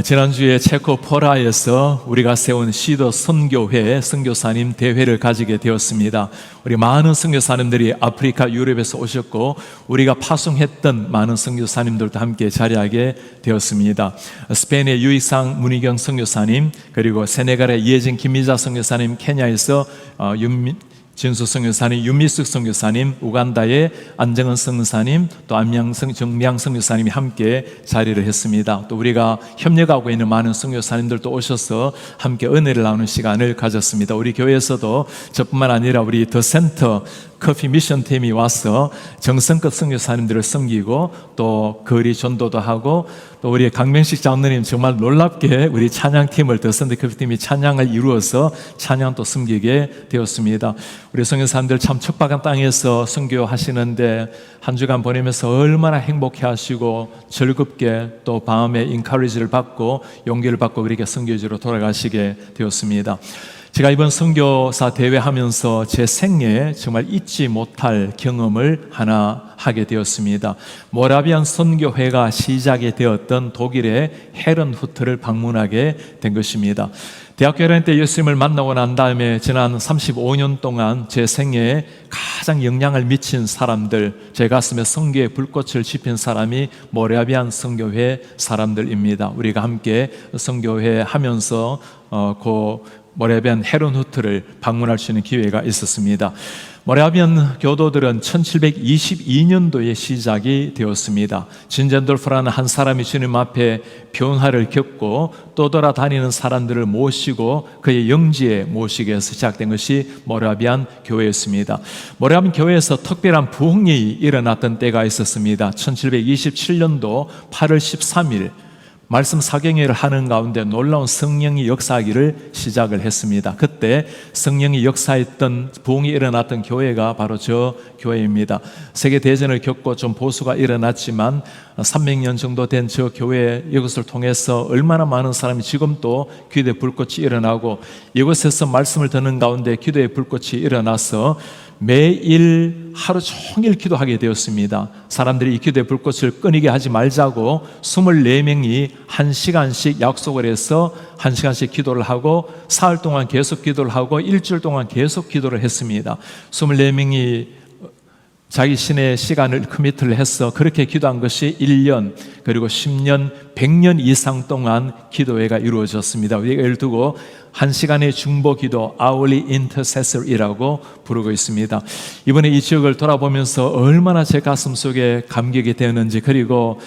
지난주에 체코 포라에서 우리가 세운 시더 선교회 선교사님 대회를 가지게 되었습니다. 우리 많은 선교사님들이 아프리카, 유럽에서 오셨고 우리가 파송했던 많은 선교사님들도 함께 자리하게 되었습니다. 스페인의 유익상 문희경 선교사님, 그리고 세네갈의 이혜진 김미자 선교사님, 케냐에서 진수 선교사님, 윤미숙 선교사님, 우간다의 안정은 선교사님, 또 정미양 선교사님이 함께 자리를 했습니다. 또 우리가 협력하고 있는 많은 선교사님들도 오셔서 함께 은혜를 나누는 시간을 가졌습니다. 우리 교회에서도 저뿐만 아니라 우리 더 센터 커피 미션 팀이 와서 정성껏 선교사님들을 섬기고 또 거리 전도도 하고, 또 우리 강명식 장로님 정말 놀랍게 우리 찬양팀을, 더 센터 커피 팀이 찬양을 이루어서 찬양도 섬기게 되었습니다. 우리 선교사님들 참 척박한 땅에서 선교하시는데 한 주간 보내면서 얼마나 행복해 하시고 즐겁게 또 밤에 인카리지를 받고 용기를 받고 그렇게 선교지로 돌아가시게 되었습니다. 제가 이번 선교사 대회 하면서 제 생애에 정말 잊지 못할 경험을 하나 하게 되었습니다. 모라비안 선교회가 시작이 되었던 독일의 헤른후트를 방문하게 된 것입니다. 대학교 1학년 때 예수님을 만나고 난 다음에 지난 35년 동안 제 생애에 가장 영향을 미친 사람들, 제 가슴에 선교의 불꽃을 지핀 사람이 모라비안 선교회 사람들입니다. 우리가 함께 선교회 하면서 모라비안 헤른후트를 방문할 수 있는 기회가 있었습니다. 모라비안 교도들은 1722년도에 시작이 되었습니다. 진젠돌프라는 한 사람이 주님 앞에 변화를 겪고 떠돌아다니는 사람들을 모시고 그의 영지에 모시게 해서 시작된 것이 모라비안 교회였습니다. 모라비안 교회에서 특별한 부흥이 일어났던 때가 있었습니다. 1727년도 8월 13일 말씀 사경회를 하는 가운데 놀라운 성령이 역사하기를 시작을 했습니다. 그때 성령이 역사했던 부흥이 일어났던 교회가 바로 저 교회입니다. 세계대전을 겪고 좀 보수가 일어났지만 300년 정도 된 저 교회, 이것을 통해서 얼마나 많은 사람이 지금도 기도의 불꽃이 일어나고, 이곳에서 말씀을 듣는 가운데 기도의 불꽃이 일어나서 매일 하루 종일 기도하게 되었습니다. 사람들이 이 기도의 불꽃을 끊이게 하지 말자고 24명이 1시간씩 약속을 해서 1시간씩 기도를 하고, 사흘 동안 계속 기도를 하고, 일주일 동안 계속 기도를 했습니다. 24명이 자기 신의 시간을 커미트를 해서 그렇게 기도한 것이 1년, 그리고 10년, 100년 이상 동안 기도회가 이루어졌습니다. 우리가 예를 두고 1시간의 중보 기도, hourly intercessor이라고 부르고 있습니다. 이번에 이 지역을 돌아보면서 얼마나 제 가슴 속에 감격이 되었는지, 그리고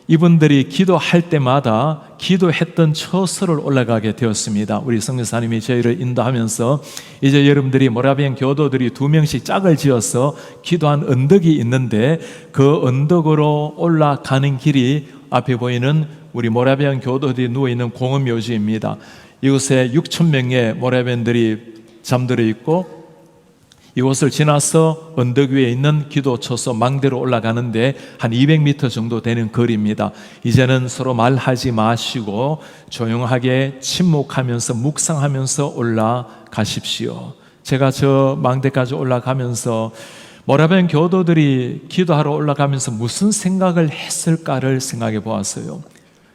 이분들이 기도할 때마다 기도했던 처소를 올라가게 되었습니다. 우리 선교사님이 저희를 인도하면서 이제 여러분들이 모라비안 교도들이 2명씩 짝을 지어서 기도한 언덕이 있는데, 그 언덕으로 올라가는 길이 앞에 보이는 우리 모라비안 교도들이 누워있는 공원묘지입니다. 이곳에 6,000명의 모라비안들이 잠들어 있고, 이곳을 지나서 언덕 위에 있는 기도처소 망대로 올라가는데 한 200m 정도 되는 거리입니다. 이제는 서로 말하지 마시고 조용하게 침묵하면서 묵상하면서 올라가십시오. 제가 저 망대까지 올라가면서 모라비안 교도들이 기도하러 올라가면서 무슨 생각을 했을까를 생각해 보았어요.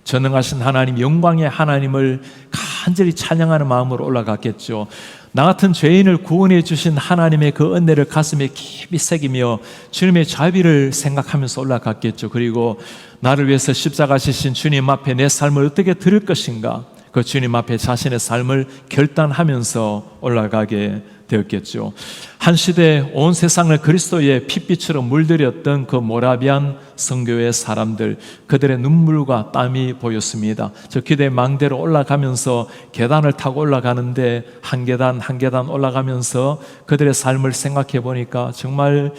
전능하신 하나님, 영광의 하나님을 간절히 찬양하는 마음으로 올라갔겠죠. 나 같은 죄인을 구원해 주신 하나님의 그 은혜를 가슴에 깊이 새기며 주님의 자비를 생각하면서 올라갔겠죠. 그리고 나를 위해서 십자가 지신 주님 앞에 내 삶을 어떻게 드릴 것인가, 그 주님 앞에 자신의 삶을 결단하면서 올라가게 되었겠죠. 한 시대 온 세상을 그리스도의 핏빛으로 물들였던 그 모라비안 선교회 사람들, 그들의 눈물과 땀이 보였습니다. 저 기도의 망대로 올라가면서 계단을 타고 올라가는데 한 계단 한 계단 올라가면서 그들의 삶을 생각해 보니까 정말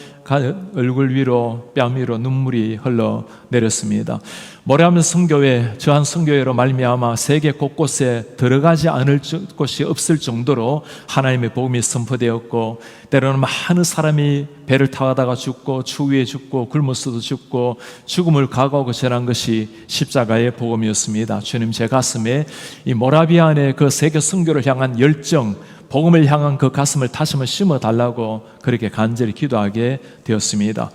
얼굴 위로 뺨 위로 눈물이 흘러내렸습니다. 모라비안 선교회, 저 한 선교회로 말미암아 세계 곳곳에 들어가지 않을 곳이 없을 정도로 하나님의 복음이 선포되었고, 때로는 많은 사람이 배를 타다가 죽고 추위에 죽고 굶어서도 죽고 죽음을 각오하고 전한 것이 십자가의 복음이었습니다. 주님, 제 가슴에 이 모라비안의 그 세계 선교를 향한 열정, 복음을 향한 그 가슴을 다시 한번 심어달라고 그렇게 간절히 기도하게 되었습니다.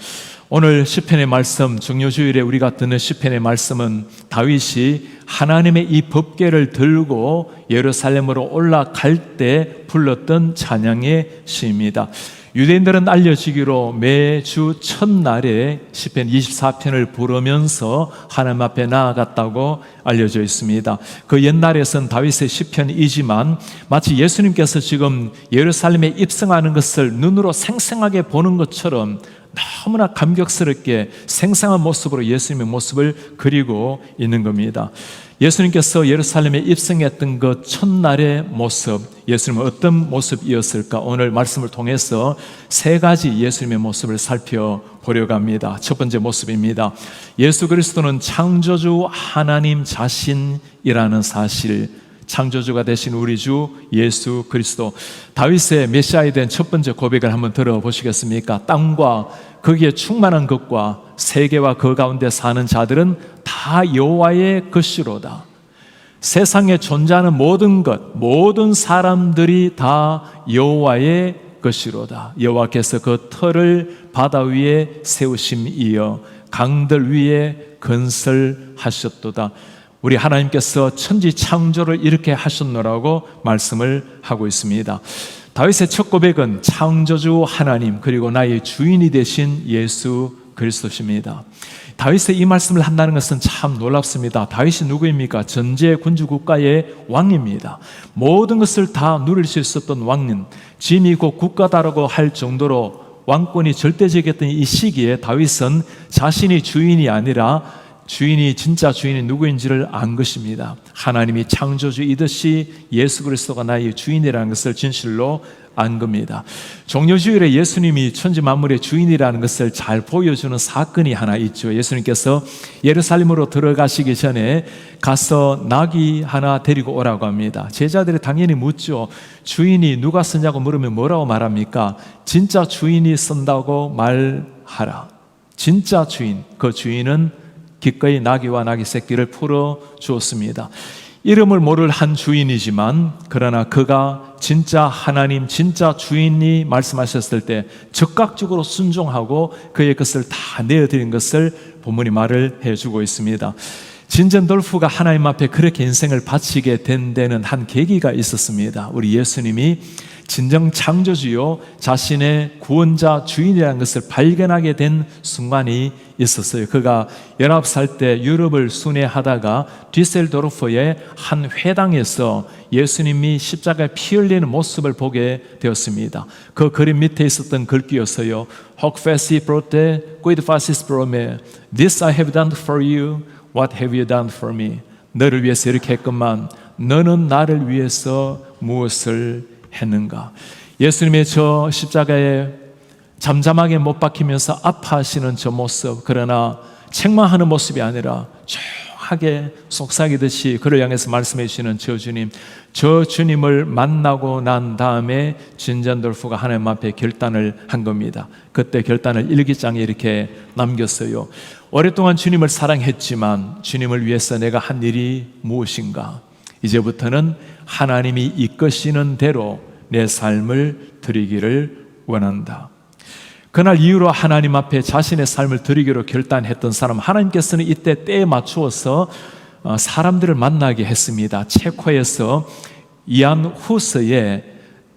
오늘 시편의 말씀, 정료주일에 우리가 듣는 시편의 말씀은 다윗이 하나님의 이 법궤를 들고 예루살렘으로 올라갈 때 불렀던 찬양의 시입니다. 유대인들은 알려지기로 매주 첫날에 시편 24편을 부르면서 하나님 앞에 나아갔다고 알려져 있습니다. 그 옛날에선 다윗의 시편이지만 마치 예수님께서 지금 예루살렘에 입성하는 것을 눈으로 생생하게 보는 것처럼 너무나 감격스럽게 생생한 모습으로 예수님의 모습을 그리고 있는 겁니다. 예수님께서 예루살렘에 입성했던 그 첫날의 모습, 예수님은 어떤 모습이었을까? 오늘 말씀을 통해서 세 가지 예수님의 모습을 살펴보려고 합니다. 첫 번째 모습입니다. 예수 그리스도는 창조주 하나님 자신이라는 사실, 창조주가 되신 우리 주 예수 그리스도. 다윗의 메시아에 대한 첫 번째 고백을 한번 들어보시겠습니까? 땅과 거기에 충만한 것과 세계와 그 가운데 사는 자들은 다 여호와의 것이로다. 세상에 존재하는 모든 것, 모든 사람들이 다 여호와의 것이로다. 여호와께서 그 터를 바다 위에 세우심이여 강들 위에 건설하셨도다. 우리 하나님께서 천지 창조를 이렇게 하셨노라고 말씀을 하고 있습니다. 다윗의 첫 고백은 창조주 하나님 그리고 나의 주인이 되신 예수 그리스도십니다. 다윗의 이 말씀을 한다는 것은 참 놀랍습니다. 다윗이 누구입니까? 전제 군주 국가의 왕입니다. 모든 것을 다 누릴 수 있었던 왕님, 짐이 곧 국가다라고 할 정도로 왕권이 절대적이었던 이 시기에 다윗은 자신이 주인이 아니라 주인이 진짜 주인이 누구인지를 안 것입니다. 하나님이 창조주이듯이 예수 그리스도가 나의 주인이라는 것을 진실로 안 겁니다. 종료주일에 예수님이 천지 만물의 주인이라는 것을 잘 보여주는 사건이 하나 있죠. 예수님께서 예루살렘으로 들어가시기 전에 가서 나귀 하나 데리고 오라고 합니다. 제자들이 당연히 묻죠. 주인이 누가 쓰냐고 물으면 뭐라고 말합니까? 진짜 주인이 쓴다고 말하라. 진짜 주인, 그 주인은 기꺼이 나귀와 나귀 새끼를 풀어 주었습니다. 이름을 모를 한 주인이지만 그러나 그가 진짜 하나님, 진짜 주인이 말씀하셨을 때 적극적으로 순종하고 그의 것을 다 내어드린 것을 본문이 말을 해주고 있습니다. 진젠돌프가 하나님 앞에 그렇게 인생을 바치게 된 데는 한 계기가 있었습니다. 우리 예수님이 진정 창조주요 자신의 구원자 주인이라는 것을 발견하게 된 순간이 있었어요. 그가 19살 때 유럽을 순회하다가 뒤셀도르프의 한 회당에서 예수님이 십자가에 피 흘리는 모습을 보게 되었습니다. 그 그림 밑에 있었던 글귀였어요. Hoc facit prote, quid facit pro me. This I have done for you, what have you done for me? 너를 위해서 이렇게 했건만 너는 나를 위해서 무엇을 했는가? 예수님의 저 십자가에 잠잠하게 못 박히면서 아파하시는 저 모습, 그러나 책망하는 모습이 아니라 조용하게 속삭이듯이 그를 향해서 말씀해 주시는 저 주님, 저 주님을 만나고 난 다음에 진잔돌프가 하나님 앞에 결단을 한 겁니다. 그때 결단을 일기장에 이렇게 남겼어요. 오랫동안 주님을 사랑했지만 주님을 위해서 내가 한 일이 무엇인가? 이제부터는 하나님이 이끄시는 대로 내 삶을 드리기를 원한다. 그날 이후로 하나님 앞에 자신의 삶을 드리기로 결단했던 사람, 하나님께서는 이때 때에 맞추어서 사람들을 만나게 했습니다. 체코에서 이안 후스의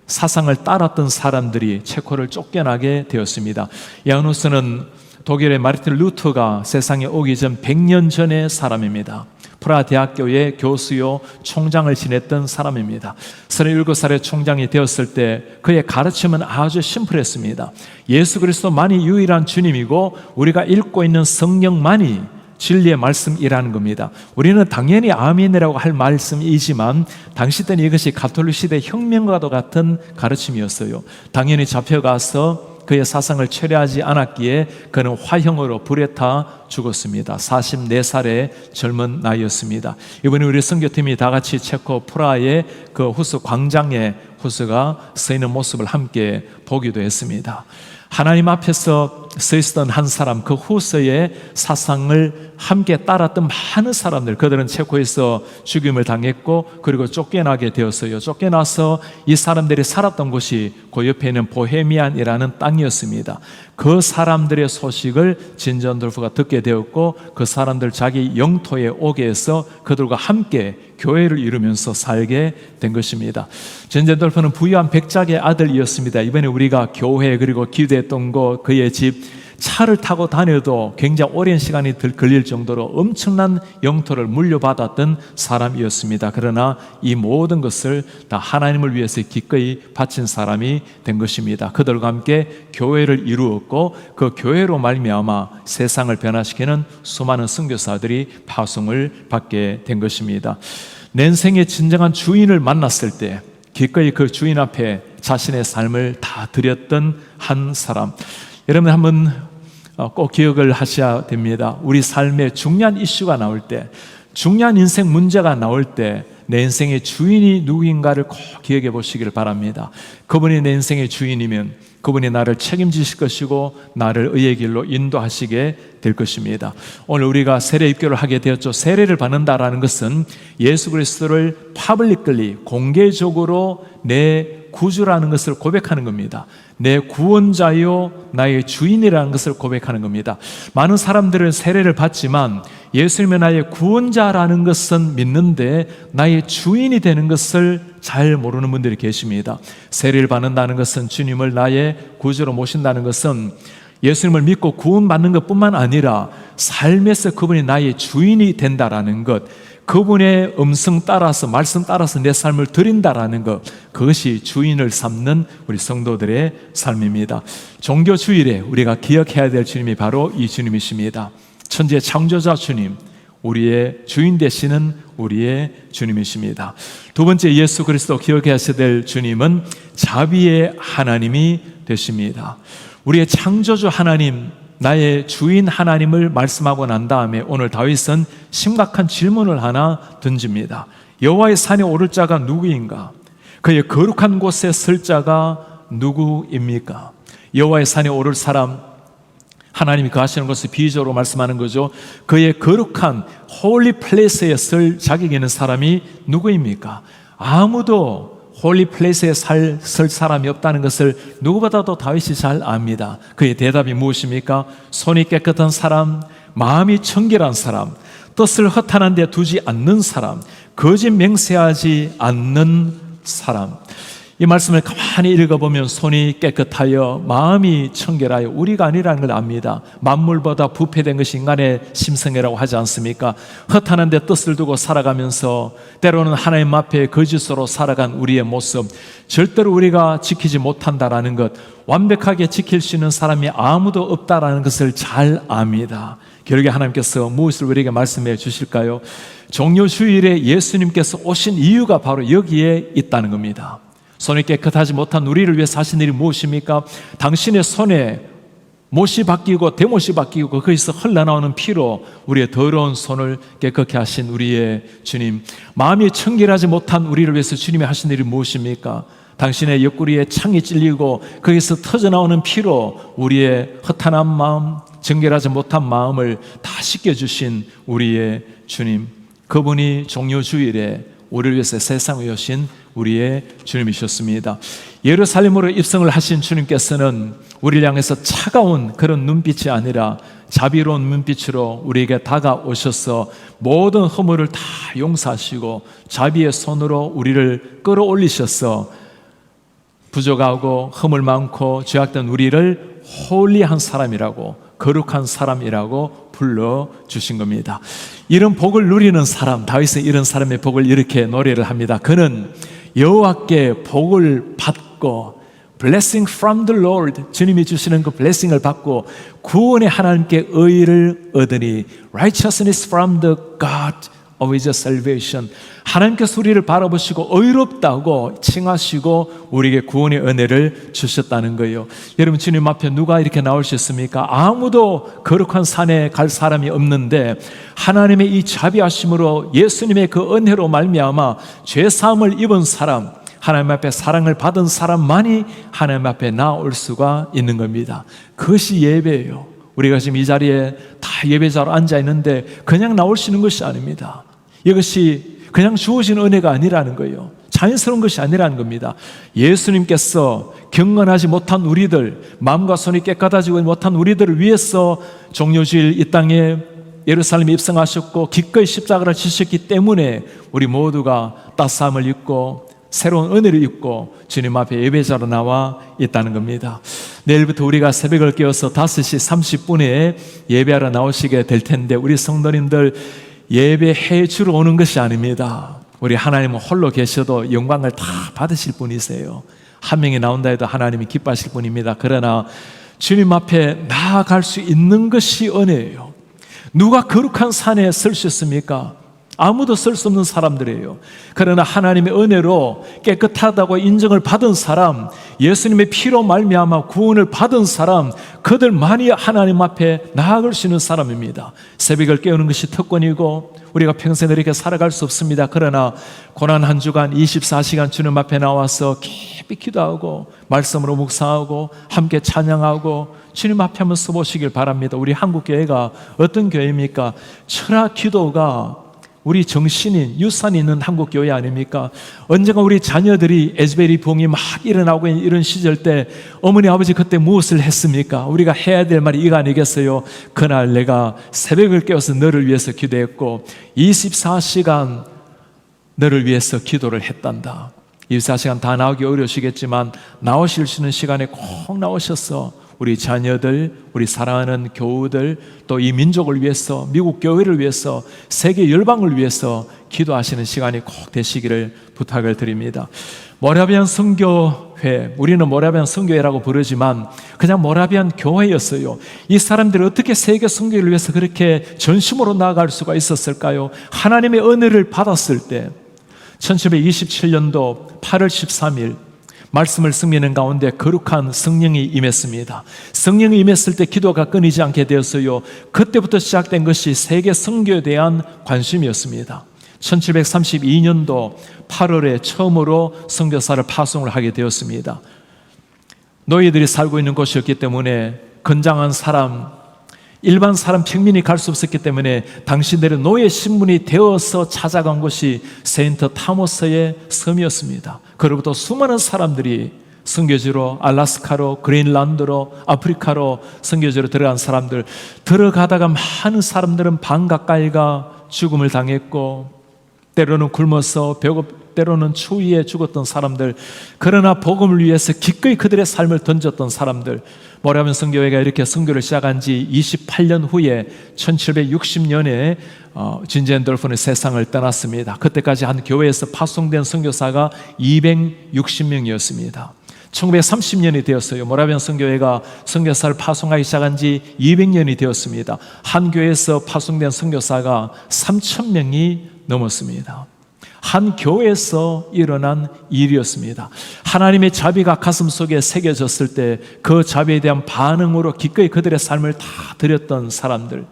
사상을 따랐던 사람들이 체코를 쫓겨나게 되었습니다. 이안 후스는 독일의 마르틴 루터가 세상에 오기 전 100년 전의 사람입니다. 프라하 대학교의 교수요 총장을 지냈던 사람입니다. 37살의 총장이 되었을 때 그의 가르침은 아주 심플했습니다. 예수 그리스도만이 유일한 주님이고 우리가 읽고 있는 성경만이 진리의 말씀이라는 겁니다. 우리는 당연히 아멘이라고 할 말씀이지만 당시 때는 이것이 가톨릭 시대 혁명과도 같은 가르침이었어요. 당연히 잡혀가서 그의 사상을 철회하지 않았기에 그는 화형으로 불에 타 죽었습니다. 44살의 젊은 나이였습니다. 이번에 우리 선교팀이 다 같이 체코 프라하의 그 후스 광장에 후스가 서 있는 모습을 함께 보기도 했습니다. 하나님 앞에서 서 있었던 한 사람, 그 후서의 사상을 함께 따랐던 많은 사람들, 그들은 체코에서 죽임을 당했고 그리고 쫓겨나게 되었어요. 쫓겨나서 이 사람들이 살았던 곳이 그 옆에 있는 보헤미안이라는 땅이었습니다. 그 사람들의 소식을 진전돌프가 듣게 되었고 그 사람들 자기 영토에 오게 해서 그들과 함께 교회를 이루면서 살게 된 것입니다. 진전돌프는 부유한 백작의 아들이었습니다. 이번에 우리가 교회 그리고 기도했던 곳, 그의 집, 차를 타고 다녀도 굉장히 오랜 시간이 걸릴 정도로 엄청난 영토를 물려받았던 사람이었습니다. 그러나 이 모든 것을 다 하나님을 위해서 기꺼이 바친 사람이 된 것입니다. 그들과 함께 교회를 이루었고 그 교회로 말미암아 세상을 변화시키는 수많은 선교사들이 파송을 받게 된 것입니다. 내 인생의 진정한 주인을 만났을 때 기꺼이 그 주인 앞에 자신의 삶을 다 드렸던 한 사람. 여러분 한번 꼭 기억을 하셔야 됩니다. 우리 삶에 중요한 이슈가 나올 때, 중요한 인생 문제가 나올 때 내 인생의 주인이 누구인가를 꼭 기억해 보시기를 바랍니다. 그분이 내 인생의 주인이면 그분이 나를 책임지실 것이고 나를 의의 길로 인도하시게 될 것입니다. 오늘 우리가 세례 입교를 하게 되었죠. 세례를 받는다라는 것은 예수 그리스도를 파블리클리, 공개적으로 내 구주라는 것을 고백하는 겁니다. 내 구원자요 나의 주인이라는 것을 고백하는 겁니다. 많은 사람들은 세례를 받지만 예수님이 나의 구원자라는 것은 믿는데 나의 주인이 되는 것을 잘 모르는 분들이 계십니다. 세례를 받는다는 것은 주님을 나의 구주로 모신다는 것은 예수님을 믿고 구원받는 것뿐만 아니라 삶에서 그분이 나의 주인이 된다라는 것, 그분의 음성 따라서, 말씀 따라서 내 삶을 드린다라는 것, 그것이 주인을 삼는 우리 성도들의 삶입니다. 종교 주일에 우리가 기억해야 될 주님이 바로 이 주님이십니다. 천지의 창조자 주님, 우리의 주인 되시는 우리의 주님이십니다. 두 번째, 예수 그리스도 기억하셔야 될 주님은 자비의 하나님이 되십니다. 우리의 창조주 하나님, 나의 주인 하나님을 말씀하고 난 다음에 오늘 다윗은 심각한 질문을 하나 던집니다. 여호와의 산에 오를 자가 누구인가? 그의 거룩한 곳에 설 자가 누구입니까? 여호와의 산에 오를 사람, 하나님이 거하시는 것을 비유적으로 말씀하는 거죠. 그의 거룩한 홀리 플레이스에 설 자격이 있는 사람이 누구입니까? 아무도 홀리 플레이스에 설 사람이 없다는 것을 누구보다도 다윗이 잘 압니다. 그의 대답이 무엇입니까? 손이 깨끗한 사람, 마음이 청결한 사람, 뜻을 허탄한 데 두지 않는 사람, 거짓 맹세하지 않는 사람. 이 말씀을 가만히 읽어보면 손이 깨끗하여 마음이 청결하여, 우리가 아니라는 걸 압니다. 만물보다 부패된 것이 인간의 심성이라고 하지 않습니까? 허탄한 데 뜻을 두고 살아가면서 때로는 하나님 앞에 거짓으로 살아간 우리의 모습, 절대로 우리가 지키지 못한다라는 것, 완벽하게 지킬 수 있는 사람이 아무도 없다라는 것을 잘 압니다. 결국에 하나님께서 무엇을 우리에게 말씀해 주실까요? 종료주일에 예수님께서 오신 이유가 바로 여기에 있다는 겁니다. 손이 깨끗하지 못한 우리를 위해서 하신 일이 무엇입니까? 당신의 손에 못이 바뀌고 대못이 바뀌고 거기서 흘러나오는 피로 우리의 더러운 손을 깨끗게 하신 우리의 주님, 마음이 청결하지 못한 우리를 위해서 주님이 하신 일이 무엇입니까? 당신의 옆구리에 창이 찔리고 거기서 터져나오는 피로 우리의 허탄한 마음, 정결하지 못한 마음을 다 씻겨주신 우리의 주님, 그분이 종료주일에 우리를 위해서 세상에 오신 우리의 주님이셨습니다. 예루살렘으로 입성을 하신 주님께서는 우리를 향해서 차가운 그런 눈빛이 아니라 자비로운 눈빛으로 우리에게 다가오셔서 모든 허물을 다 용서하시고 자비의 손으로 우리를 끌어올리셔서 부족하고 허물 많고 죄악된 우리를 홀리한 사람이라고, 거룩한 사람이라고 불러주신 겁니다. 이런 복을 누리는 사람, 다윗은 이런 사람의 복을 이렇게 노래를 합니다. 그는 여호와께 복을 받고, blessing from the Lord, 주님이 주시는 그 blessing을 받고 구원의 하나님께 의를 얻으니, righteousness from the God of his salvation, 하나님께서 우리를 바라보시고 의롭다고 칭하시고 우리에게 구원의 은혜를 주셨다는 거예요. 여러분, 주님 앞에 누가 이렇게 나올 수 있습니까? 아무도 거룩한 산에 갈 사람이 없는데 하나님의 이 자비하심으로 예수님의 그 은혜로 말미암아 죄사함을 입은 사람, 하나님 앞에 사랑을 받은 사람만이 하나님 앞에 나올 수가 있는 겁니다. 그것이 예배예요. 우리가 지금 이 자리에 다 예배자로 앉아 있는데 그냥 나올 수 있는 것이 아닙니다. 이것이 그냥 주어진 은혜가 아니라는 거예요. 자연스러운 것이 아니라는 겁니다. 예수님께서 경건하지 못한 우리들, 마음과 손이 깨끗하지 못한 우리들을 위해서 종료주일 이 땅에 예루살렘에 입성하셨고 기꺼이 십자가를 지셨기 때문에 우리 모두가 따스함을 입고 새로운 은혜를 입고 주님 앞에 예배자로 나와 있다는 겁니다. 내일부터 우리가 새벽을 깨워서 5시 30분에 예배하러 나오시게 될 텐데 우리 성도님들 예배해 주러 오는 것이 아닙니다. 우리 하나님은 홀로 계셔도 영광을 다 받으실 분이세요. 한 명이 나온다 해도 하나님이 기뻐하실 분입니다. 그러나 주님 앞에 나아갈 수 있는 것이 은혜예요. 누가 거룩한 산에 설 수 있습니까? 아무도 설 수 없는 사람들이에요. 그러나 하나님의 은혜로 깨끗하다고 인정을 받은 사람, 예수님의 피로 말미암아 구원을 받은 사람, 그들만이 하나님 앞에 나아갈 수 있는 사람입니다. 새벽을 깨우는 것이 특권이고 우리가 평생 이렇게 살아갈 수 없습니다. 그러나 고난 한 주간 24시간 주님 앞에 나와서 깊이 기도하고 말씀으로 묵상하고 함께 찬양하고 주님 앞에 한번 서보시길 바랍니다. 우리 한국교회가 어떤 교회입니까? 철학 기도가 우리 정신인, 유산이 있는 한국교회 아닙니까? 언젠가 우리 자녀들이 에즈베리 붕이 막 일어나고 있는 이런 시절 때 어머니 아버지 그때 무엇을 했습니까? 우리가 해야 될 말이 이거 아니겠어요? 그날 내가 새벽을 깨워서 너를 위해서 기도했고 24시간 너를 위해서 기도를 했단다. 24시간 다 나오기 어려우시겠지만 나오실 수 있는 시간에 꼭 나오셔서 우리 자녀들, 우리 사랑하는 교우들, 또 이 민족을 위해서, 미국 교회를 위해서, 세계 열방을 위해서 기도하시는 시간이 꼭 되시기를 부탁을 드립니다. 모라비안 선교회, 우리는 모라비안 선교회라고 부르지만 그냥 모라비안 교회였어요. 이 사람들이 어떻게 세계 선교를 위해서 그렇게 전심으로 나아갈 수가 있었을까요? 하나님의 은혜를 받았을 때 1727년도 8월 13일 말씀을 승리하는 가운데 거룩한 성령이 임했습니다. 성령이 임했을 때 기도가 끊이지 않게 되었어요. 그때부터 시작된 것이 세계 선교에 대한 관심이었습니다. 1732년도 8월에 처음으로 선교사를 파송을 하게 되었습니다. 노예들이 살고 있는 곳이었기 때문에 건장한 사람, 일반 사람 평민이 갈 수 없었기 때문에 당신들의 노예 신분이 되어서 찾아간 곳이 세인트 타모스의 섬이었습니다. 그로부터 수많은 사람들이 선교지로 알라스카로 그린란드로 아프리카로 선교지로 들어간 사람들, 들어가다가 많은 사람들은 반 가까이가 죽음을 당했고 때로는 굶어서 때로는 추위에 죽었던 사람들, 그러나 복음을 위해서 기꺼이 그들의 삶을 던졌던 사람들, 모라비안 선교회가 이렇게 선교를 시작한 지 28년 후에 1760년에 진젠돌프는 세상을 떠났습니다. 그때까지 한 교회에서 파송된 선교사가 260명이었습니다. 1930년이 되었어요. 모라비안 선교회가 선교사를 파송하기 시작한 지 200년이 되었습니다. 한 교회에서 파송된 선교사가 3,000명이 넘었습니다. 한 교회에서 일어난 일이었습니다. 하나님의 자비가 가슴 속에 새겨졌을 때 그 자비에 대한 반응으로 기꺼이 그들의 삶을 다 드렸던 사람들,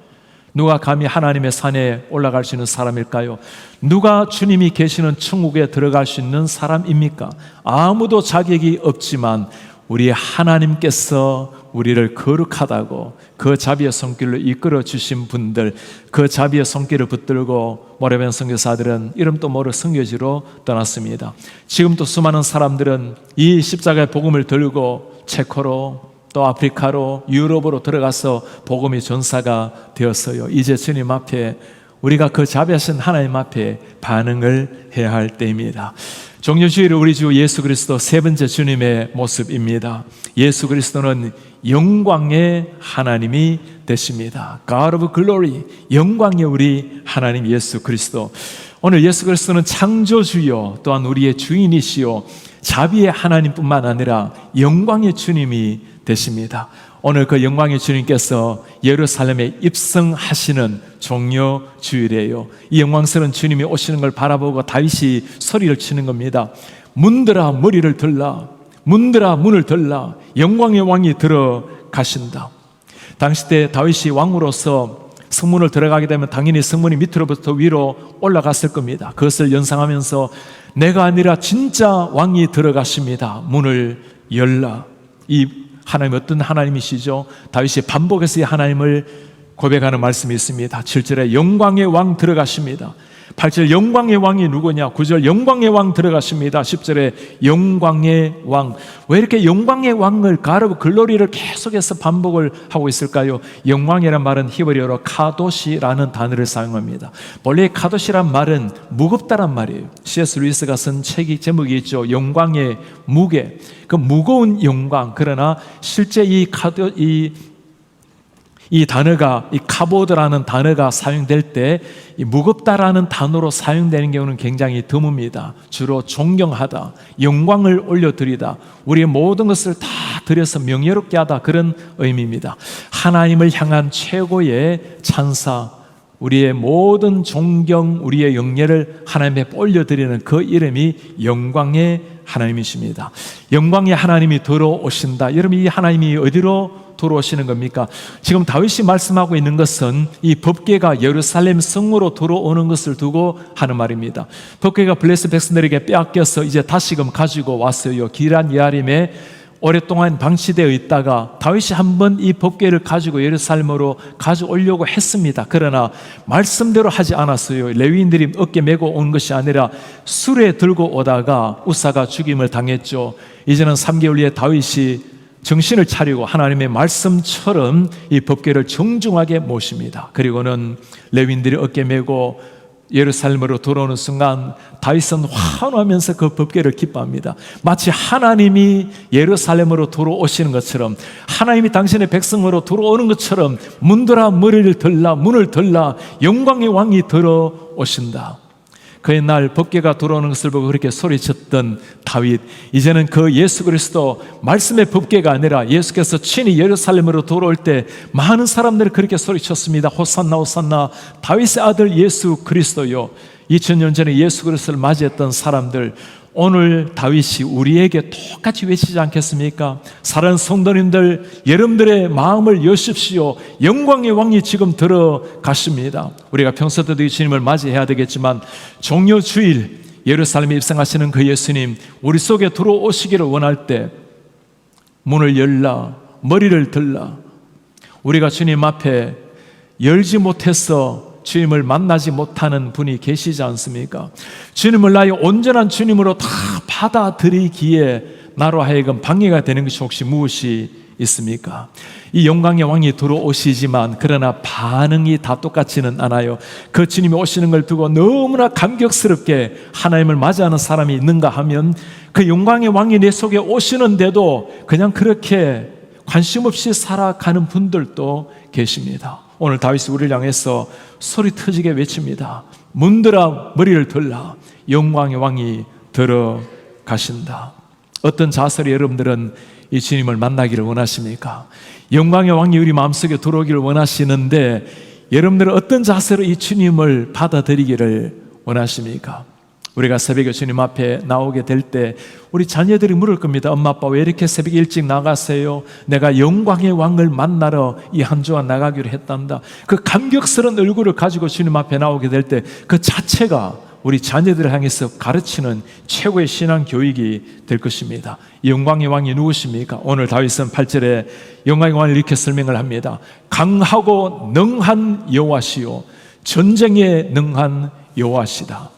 누가 감히 하나님의 산에 올라갈 수 있는 사람일까요? 누가 주님이 계시는 천국에 들어갈 수 있는 사람입니까? 아무도 자격이 없지만 우리 하나님께서 우리를 거룩하다고 그 자비의 손길로 이끌어 주신 분들, 그 자비의 손길을 붙들고 모라비안 선교사들은 이름도 모를 선교지로 떠났습니다. 지금도 수많은 사람들은 이 십자가의 복음을 들고 체코로 또 아프리카로 유럽으로 들어가서 복음의 전사가 되었어요. 이제 주님 앞에 우리가 그 자비하신 하나님 앞에 반응을 해야 할 때입니다. 종료주일은 우리 주 예수 그리스도 세 번째 주님의 모습입니다. 예수 그리스도는 영광의 하나님이 되십니다. God of glory, 영광의 우리 하나님 예수 그리스도. 오늘 예수 그리스도는 창조주요 또한 우리의 주인이시요 자비의 하나님뿐만 아니라 영광의 주님이 되십니다. 오늘 그 영광의 주님께서 예루살렘에 입성하시는 종료주일이에요. 이 영광스러운 주님이 오시는 걸 바라보고 다윗이 소리를 치는 겁니다. 문들아 머리를 들라, 문들아 문을 들라, 영광의 왕이 들어가신다. 당시 때 다윗이 왕으로서 성문을 들어가게 되면 당연히 성문이 밑으로부터 위로 올라갔을 겁니다. 그것을 연상하면서 내가 아니라 진짜 왕이 들어가십니다. 문을 열라. 이 하나님 어떤 하나님이시죠? 다윗이 반복해서 이 하나님을 고백하는 말씀이 있습니다. 7절에 영광의 왕 들어가십니다. 8절 영광의 왕이 누구냐? 9절 영광의 왕 들어가십니다. 10절에 영광의 왕. 왜 이렇게 영광의 왕을 가르고 글로리를 계속해서 반복을 하고 있을까요? 영광이란 말은 히브리어로 카도시라는 단어를 사용합니다. 원래 카도시란 말은 무겁다란 말이에요. C.S. 루이스가 쓴 책이 제목이 있죠. 영광의 무게. 그 무거운 영광. 그러나 실제 이 단어가, 이 카보드라는 단어가 사용될 때 이 무겁다라는 단어로 사용되는 경우는 굉장히 드뭅니다. 주로 존경하다, 영광을 올려드리다, 우리의 모든 것을 다 들여서 명예롭게 하다, 그런 의미입니다. 하나님을 향한 최고의 찬사, 우리의 모든 존경, 우리의 영예를 하나님에 올려드리는 그 이름이 영광의 하나님이십니다. 영광의 하나님이 들어오신다. 여러분, 이 하나님이 어디로 들어오시는 겁니까? 지금 다윗이 말씀하고 있는 것은 이 법궤가 예루살렘 성으로 들어오는 것을 두고 하는 말입니다. 법궤가 블레셋 백성들에게 빼앗겨서 이제 다시금 가지고 왔어요. 기럇 여아림에 오랫동안 방치되어 있다가 다윗이 한번 이 법궤를 가지고 예루살렘으로 가져오려고 했습니다. 그러나 말씀대로 하지 않았어요. 레위인들이 어깨 메고 온 것이 아니라 수레 들고 오다가 우사가 죽임을 당했죠. 이제는 3개월 후에 다윗이 정신을 차리고 하나님의 말씀처럼 이 법궤를 정중하게 모십니다. 그리고는 레위인들이 어깨 메고 예루살렘으로 돌아오는 순간 다윗은 환호하면서 그 법궤를 기뻐합니다. 마치 하나님이 예루살렘으로 돌아오시는 것처럼, 하나님이 당신의 백성으로 돌아오는 것처럼 문들아 머리를 들라, 문을 들라, 영광의 왕이 들어오신다. 그 옛날 법궤가 들어오는 것을 보고 그렇게 소리쳤던 다윗, 이제는 그 예수 그리스도 말씀의 법궤가 아니라 예수께서 친히 예루살렘으로 돌아올 때 많은 사람들이 그렇게 소리쳤습니다. 호산나 호산나, 다윗의 아들 예수 그리스도요. 2000년 전에 예수 그리스도를 맞이했던 사람들, 오늘 다윗이 우리에게 똑같이 외치지 않겠습니까? 사랑하는 성도님들, 여러분들의 마음을 여십시오. 영광의 왕이 지금 들어가십니다. 우리가 평소 때도 이 주님을 맞이해야 되겠지만 종려 주일 예루살렘에 입성하시는 그 예수님, 우리 속에 들어오시기를 원할 때 문을 열라, 머리를 들라. 우리가 주님 앞에 열지 못해서 주님을 만나지 못하는 분이 계시지 않습니까? 주님을 나의 온전한 주님으로 다 받아들이기에 나로 하여금 방해가 되는 것이 혹시 무엇이 있습니까? 이 영광의 왕이 들어오시지만 그러나 반응이 다 똑같지는 않아요. 그 주님이 오시는 걸 두고 너무나 감격스럽게 하나님을 맞이하는 사람이 있는가 하면 그 영광의 왕이 내 속에 오시는데도 그냥 그렇게 관심 없이 살아가는 분들도 계십니다. 오늘 다윗이 우리를 향해서 소리 터지게 외칩니다. 문들아 머리를 들라, 영광의 왕이 들어가신다. 어떤 자세로 여러분들은 이 주님을 만나기를 원하십니까? 영광의 왕이 우리 마음속에 들어오기를 원하시는데 여러분들은 어떤 자세로 이 주님을 받아들이기를 원하십니까? 우리가 새벽에 주님 앞에 나오게 될 때 우리 자녀들이 물을 겁니다. 엄마 아빠 왜 이렇게 새벽에 일찍 나가세요? 내가 영광의 왕을 만나러 이 한 주간 나가기로 했단다. 그 감격스러운 얼굴을 가지고 주님 앞에 나오게 될 때 그 자체가 우리 자녀들을 향해서 가르치는 최고의 신앙 교육이 될 것입니다. 영광의 왕이 누구십니까? 오늘 다윗은 8절에 영광의 왕을 이렇게 설명을 합니다. 강하고 능한 여호와시요 전쟁에 능한 여호와시다.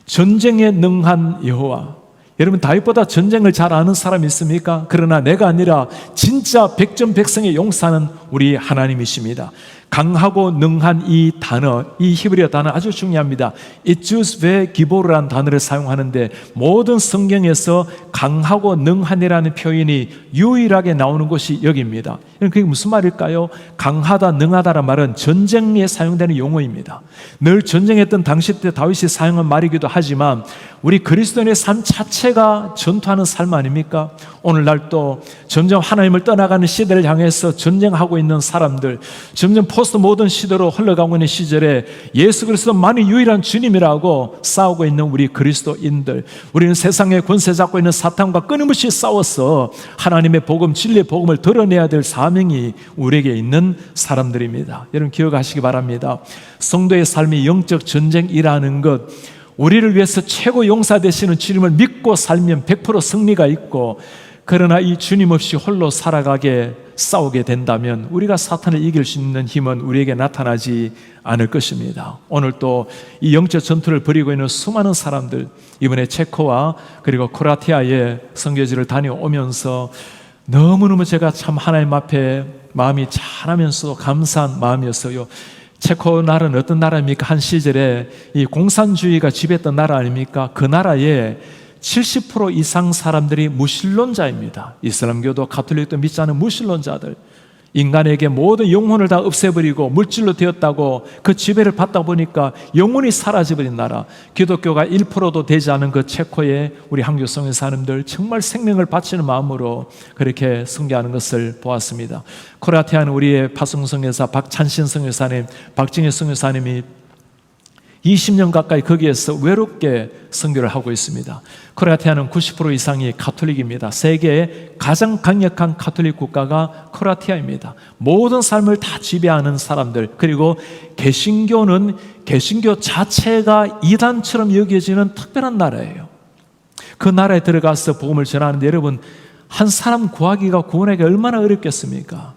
전쟁에 능한 여호와. 여러분, 다윗보다 전쟁을 잘 아는 사람이 있습니까? 그러나 내가 아니라 진짜 백전백승의 용사는 우리 하나님이십니다. 강하고 능한 이 단어, 이 히브리어 단어 아주 중요합니다. 이투스 베 기보르라는 단어를 사용하는데 모든 성경에서 강하고 능한이라는 표현이 유일하게 나오는 곳이 여기입니다. 그게 무슨 말일까요? 강하다, 능하다란 말은 전쟁에 사용되는 용어입니다. 늘 전쟁했던 당시 때 다윗이 사용한 말이기도 하지만 우리 그리스도인의 삶 자체가 전투하는 삶 아닙니까? 오늘날 또 점점 하나님을 떠나가는 시대를 향해서 전쟁하고 있는 사람들, 점점 포스트 모던 시대로 흘러가고 있는 시절에 예수 그리스도만이 유일한 주님이라고 싸우고 있는 우리 그리스도인들, 우리는 세상의 권세 잡고 있는 사탄과 끊임없이 싸워서 하나님의 복음, 진리의 복음을 드러내야 될 사명이 우리에게 있는 사람들입니다. 여러분 기억하시기 바랍니다. 성도의 삶이 영적 전쟁이라는 것, 우리를 위해서 최고 용사 되시는 주님을 믿고 살면 100% 승리가 있고, 그러나 이 주님 없이 홀로 살아가게 싸우게 된다면 우리가 사탄을 이길 수 있는 힘은 우리에게 나타나지 않을 것입니다. 오늘 또 이 영적 전투를 벌이고 있는 수많은 사람들, 이번에 체코와 그리고 크로아티아의 선교지를 다녀오면서 너무너무 제가 참 하나님 앞에 마음이 찬하면서 감사한 마음이었어요. 체코 나라는 어떤 나라입니까? 한 시절에 이 공산주의가 지배했던 나라 아닙니까? 그 나라에 70% 이상 사람들이 무신론자입니다. 이슬람교도 가톨릭도 믿지 않은 무신론자들, 인간에게 모든 영혼을 다 없애버리고 물질로 되었다고 그 지배를 받다 보니까 영혼이 사라져버린 나라, 기독교가 1%도 되지 않은 그 체코의 우리 한국 성교 사람들 정말 생명을 바치는 마음으로 그렇게 선교하는 것을 보았습니다. 크로아티아는 우리의 파송성교사 박찬신 선교사님, 박정희 선교사님이 20년 가까이 거기에서 외롭게 선교를 하고 있습니다. 크로아티아는 90% 이상이 가톨릭입니다. 세계의 가장 강력한 가톨릭 국가가 크로아티아입니다. 모든 삶을 다 지배하는 사람들, 그리고 개신교는 개신교 자체가 이단처럼 여겨지는 특별한 나라예요. 그 나라에 들어가서 복음을 전하는데 여러분, 한 사람 구하기가 구원하기 얼마나 어렵겠습니까?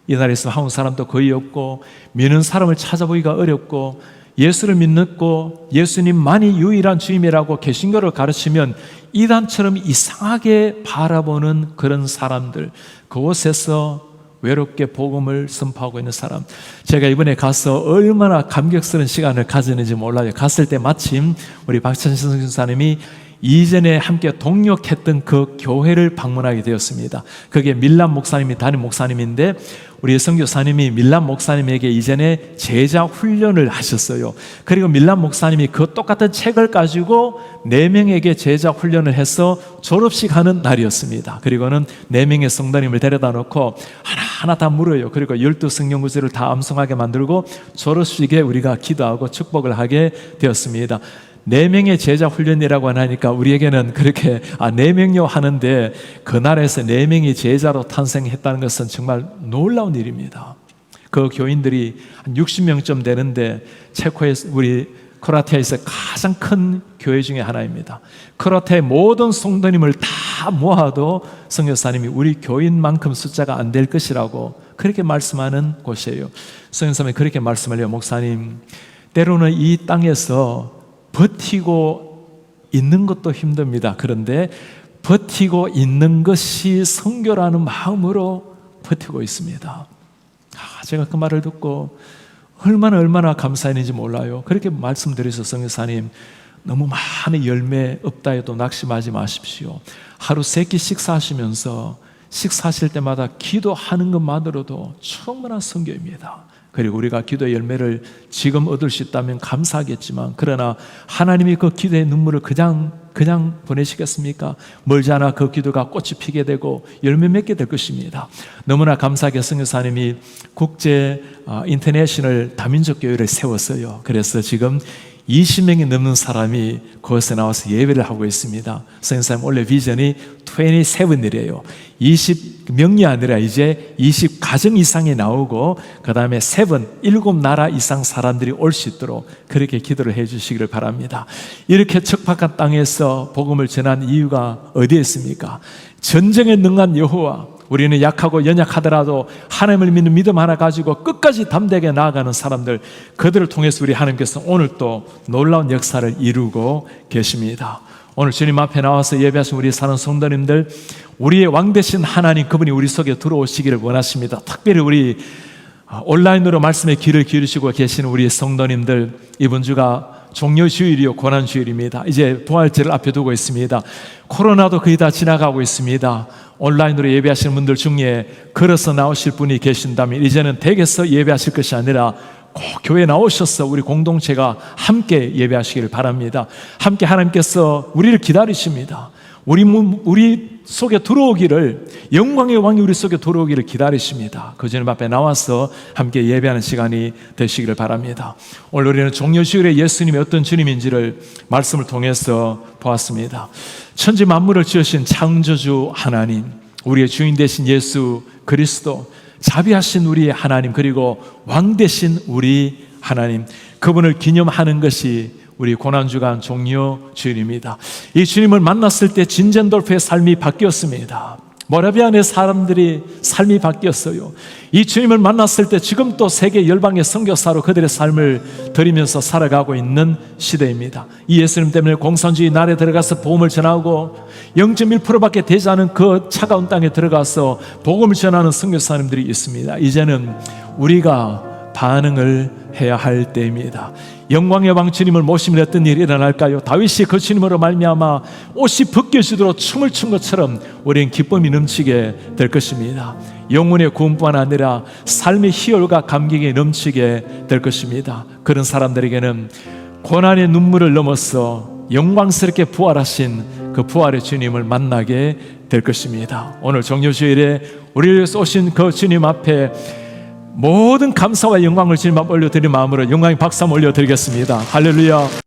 이 나라에서 한국 사람도 거의 없고, 믿는 사람을 찾아보기가 어렵고, 예수를 믿고 예수님만이 유일한 주님이라고 개신교를 가르치면 이단처럼 이상하게 바라보는 그런 사람들, 그곳에서 외롭게 복음을 선포하고 있는 사람, 제가 이번에 가서 얼마나 감격스러운 시간을 가졌는지 몰라요. 갔을 때 마침 우리 박찬신 선교사님이 이전에 함께 동역했던 그 교회를 방문하게 되었습니다. 그게 밀란 목사님이 담임 목사님인데, 우리 선교사님이 밀란 목사님에게 이전에 제자 훈련을 하셨어요. 그리고 밀란 목사님이 그 똑같은 책을 가지고 4명에게 제자 훈련을 해서 졸업식 하는 날이었습니다. 그리고는 4명의 성도님을 데려다 놓고 하나하나 다 물어요. 그리고 12성경 구절을 다 암송하게 만들고 졸업식에 우리가 기도하고 축복을 하게 되었습니다. 4명의 제자 훈련이라고 하니까 우리에게는 그렇게 4명요 하는데, 그 나라에서 4명이 제자로 탄생했다는 것은 정말 놀라운 일입니다. 그 교인들이 한 60명쯤 되는데 체코에서, 우리 크로아티아에서 가장 큰 교회 중에 하나입니다. 크로아티아의 모든 성도님을 다 모아도 선교사님이 우리 교인만큼 숫자가 안 될 것이라고 그렇게 말씀하는 곳이에요. 선교사님이 그렇게 말씀하려요. 목사님, 때로는 이 땅에서 버티고 있는 것도 힘듭니다. 그런데 버티고 있는 것이 선교라는 마음으로 버티고 있습니다. 제가 그 말을 듣고 얼마나 감사했는지 몰라요. 그렇게 말씀드려서 선교사님, 너무 많은 열매 없다 해도 낙심하지 마십시오. 하루 3끼 식사하시면서 식사하실 때마다 기도하는 것만으로도 충분한 선교입니다. 그리고 우리가 기도의 열매를 지금 얻을 수 있다면 감사하겠지만, 그러나 하나님이 그 기도의 눈물을 그냥 보내시겠습니까? 멀지 않아 그 기도가 꽃이 피게 되고 열매 맺게 될 것입니다. 너무나 감사하게 선교사님이 국제 인터내셔널 다민족 교회를 세웠어요. 그래서 지금 20명이 넘는 사람이 그것에 나와서 예배를 하고 있습니다. 선생님 원래 비전이 27이래요. 20명이 아니라 이제 20가정 이상이 나오고, 그 다음에 7나라 이상 사람들이 올 수 있도록 그렇게 기도를 해 주시기를 바랍니다. 이렇게 척박한 땅에서 복음을 전한 이유가 어디에 있습니까? 전쟁에 능한 여호와, 우리는 약하고 연약하더라도 하나님을 믿는 믿음 하나 가지고 끝까지 담대하게 나아가는 사람들, 그들을 통해서 우리 하나님께서 오늘 또 놀라운 역사를 이루고 계십니다. 오늘 주님 앞에 나와서 예배하신 우리 사는 성도님들, 우리의 왕 되신 하나님, 그분이 우리 속에 들어오시기를 원하십니다. 특별히 우리 온라인으로 말씀에 귀를 기울이시고 계시는 우리 성도님들, 이번 주가 종료주일이요 고난주일입니다. 이제 부활절을 앞에 두고 있습니다. 코로나도 거의 다 지나가고 있습니다. 온라인으로 예배하시는 분들 중에 걸어서 나오실 분이 계신다면 이제는 댁에서 예배하실 것이 아니라 꼭 교회에 나오셔서 우리 공동체가 함께 예배하시기를 바랍니다. 함께 하나님께서 우리를 기다리십니다. 우리 속에 들어오기를, 영광의 왕이 우리 속에 들어오기를 기다리십니다. 그 주님 앞에 나와서 함께 예배하는 시간이 되시기를 바랍니다. 오늘 우리는 종려주일에 예수님이 어떤 주님인지를 말씀을 통해서 보았습니다. 천지 만물을 지으신 창조주 하나님, 우리의 주인 되신 예수 그리스도, 자비하신 우리의 하나님, 그리고 왕 되신 우리 하나님, 그분을 기념하는 것이 우리 고난주간 종려 주일입니다. 이 주님을 만났을 때 진젠돌프의 삶이 바뀌었습니다. 모라비안의 사람들이 삶이 바뀌었어요. 이 주님을 만났을 때 지금 또 세계 열방의 선교사로 그들의 삶을 드리면서 살아가고 있는 시대입니다. 이 예수님 때문에 공산주의 나라에 들어가서 복음을 전하고 0.1%밖에 되지 않은 그 차가운 땅에 들어가서 복음을 전하는 선교사님들이 있습니다. 이제는 우리가 반응을 해야 할 때입니다. 영광의 왕 주님을 모시면 어떤 일이 일어날까요? 다윗이 그 주님으로 말미암아 옷이 벗겨지도록 춤을 춘 것처럼 우리는 기쁨이 넘치게 될 것입니다. 영혼의 구원뿐만 아니라 삶의 희열과 감격이 넘치게 될 것입니다. 그런 사람들에게는 고난의 눈물을 넘어서 영광스럽게 부활하신 그 부활의 주님을 만나게 될 것입니다. 오늘 종려주일에 우리를 위해서 오신 그 주님 앞에 모든 감사와 영광을 주님 앞에 올려드린 마음으로 영광의 박수 한번 올려드리겠습니다. 할렐루야.